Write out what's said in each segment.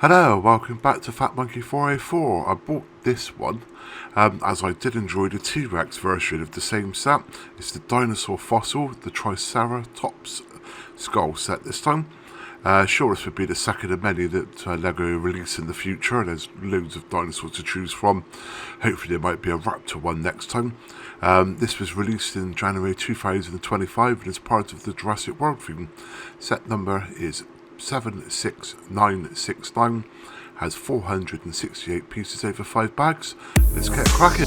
Hello, welcome back to Fat Monkey 404. I bought this one as I did enjoy the T-Rex version of the same set. It's the Dinosaur fossil, the Triceratops skull set this time. Sure, this would be the second of many that LEGO release in the future. There's loads of dinosaurs to choose from. Hopefully there might be a raptor one next time. This was released in January 2025 and is part of the Jurassic World theme. Set number is 76969, has 468 pieces over 5 bags. Let's get cracking.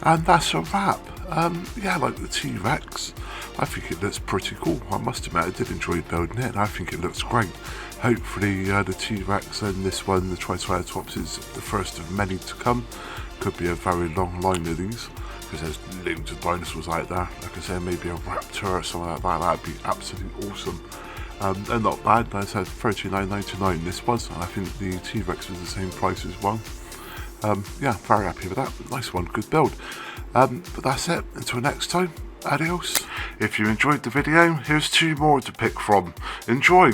And that's a wrap. Yeah, like the T-Rex, I think it looks pretty cool. I must admit I did enjoy building it, and I think it looks great. Hopefully the T-Rex and this one, the Triceratops, is the first of many to come. Could be a very long line of these, because there's loads of dinosaurs out there. Like I said, maybe a raptor or something like that. That'd be absolutely awesome. They're not bad. I said $39.99 this was, and I think the T-Rex was the same price as well. Yeah, very happy with that. Nice one, good build. But that's it. Until next time, adios. If you enjoyed the video, here's 2 more to pick from. Enjoy!